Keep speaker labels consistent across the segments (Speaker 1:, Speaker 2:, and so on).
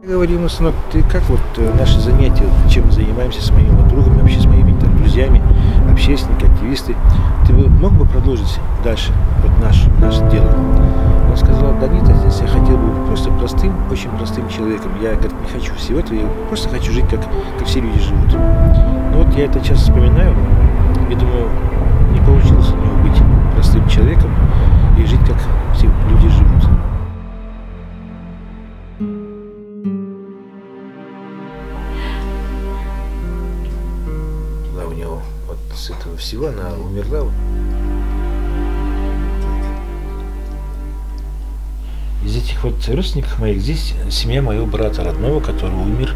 Speaker 1: Я говорю ему: сынок, ты как вот наши занятия, чем мы занимаемся с моими вот другами, вообще с моими там друзьями, общественники, активисты, ты бы мог бы продолжить дальше вот наше дело? Он сказал: да нет, отец, я хотел бы быть просто простым, очень простым человеком. Я, говорит, не хочу всего этого, я просто хочу жить, как все люди живут. Ну вот я это часто вспоминаю и думаю, не получилось у него быть простым человеком и жить, как все люди живут. У него вот с этого всего она умерла. Из этих вот родственников моих здесь семья моего брата родного, который умер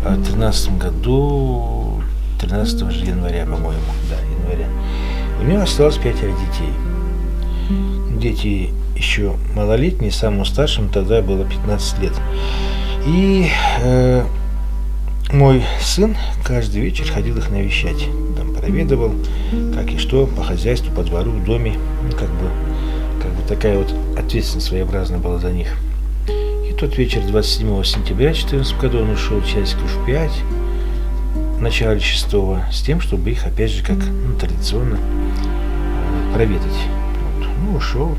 Speaker 1: в 13 году, 13 января, по-моему, да, января. У него осталось 5 детей. Дети еще малолетние, самому старшему тогда было 15 лет. И мой сын каждый вечер ходил их навещать, там проведывал, как и что, по хозяйству, по двору, в доме, ну, как бы такая вот ответственность своеобразная была за них. И тот вечер 27 сентября 2014 года он ушел часиков в 5, в начале 6, с тем, чтобы их опять же, как традиционно, проведать. Вот. Ну, ушел,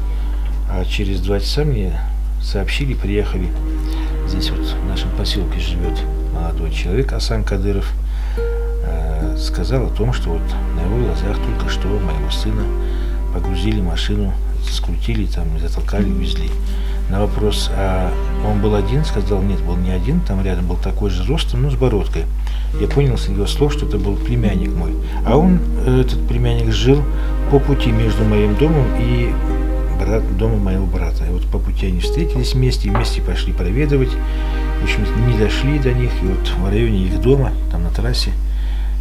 Speaker 1: а через 2 часа мне сообщили, приехали, здесь вот в нашем поселке живет молодой человек, Асан Кадыров, сказал о том, что вот на его глазах только что моего сына погрузили в машину, скрутили, там, затолкали, увезли. На вопрос, а он был один, сказал, нет, был не один, там рядом был такой же ростом, но с бородкой. Я понял с его слов, что это был племянник мой. А он, этот племянник, жил по пути между моим домом и домом моего брата. И вот по пути они встретились вместе, и вместе пошли проведывать. В общем, не дошли до них, и вот в районе их дома, там на трассе,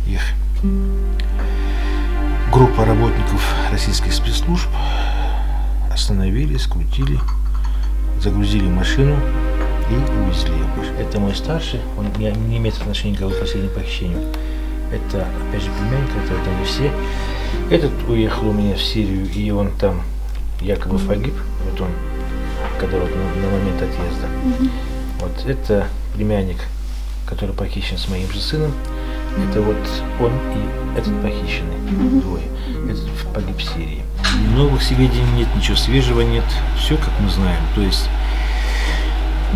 Speaker 1: их группа работников российских спецслужб остановили, скрутили, загрузили машину и увезли. Это мой старший, он не имеет отношения к последнему похищению. Это, опять же, племянник, это не все. Этот уехал у меня в Сирию, и он там якобы погиб, вот он, когда вот на момент отъезда. Вот это племянник, который похищен с моим же сыном. Это вот он и этот похищенный, двое. Этот погиб в Сирии. Новых сведений нет, ничего свежего нет. Все, как мы знаем. То есть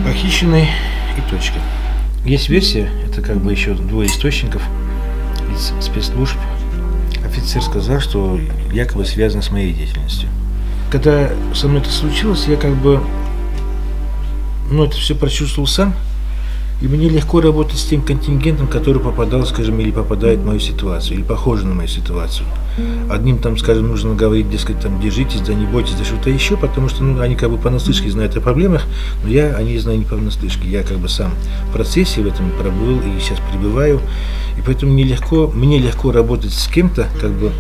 Speaker 1: похищенный и точка. Есть версия, это как бы еще 2 источников из спецслужб. Офицер сказал, что якобы связано с моей деятельностью. Когда со мной это случилось, я как бы, это все прочувствовал сам. И мне легко работать с тем контингентом, который попадал, скажем, или попадает в мою ситуацию, или похоже на мою ситуацию. Одним там, скажем, нужно говорить, дескать, там, держитесь, да не бойтесь, да что-то еще, потому что, они как бы понаслышке знают о проблемах, но я о них знаю не понаслышке. Я как бы сам в процессе в этом пробыл и сейчас пребываю, и поэтому мне легко работать с кем-то, как бы,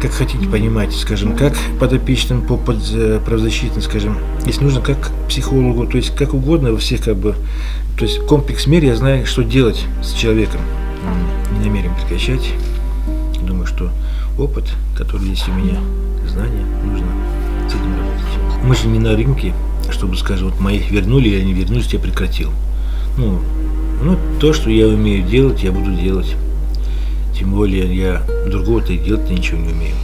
Speaker 1: как хотите понимать, скажем, как подопечным по правозащитным, скажем, если нужно, как психологу, то есть как угодно, во всех как бы, то есть комплекс мер, я знаю, что делать с человеком. Не намерен прекращать. Думаю, что опыт, который есть у меня, знания, нужно с этим работать. Мы же не на рынке, чтобы, скажем, вот моих вернули или не вернулись, я прекратил. То, что я умею делать, я буду делать. Тем более я другого-то и делать ничего не умею.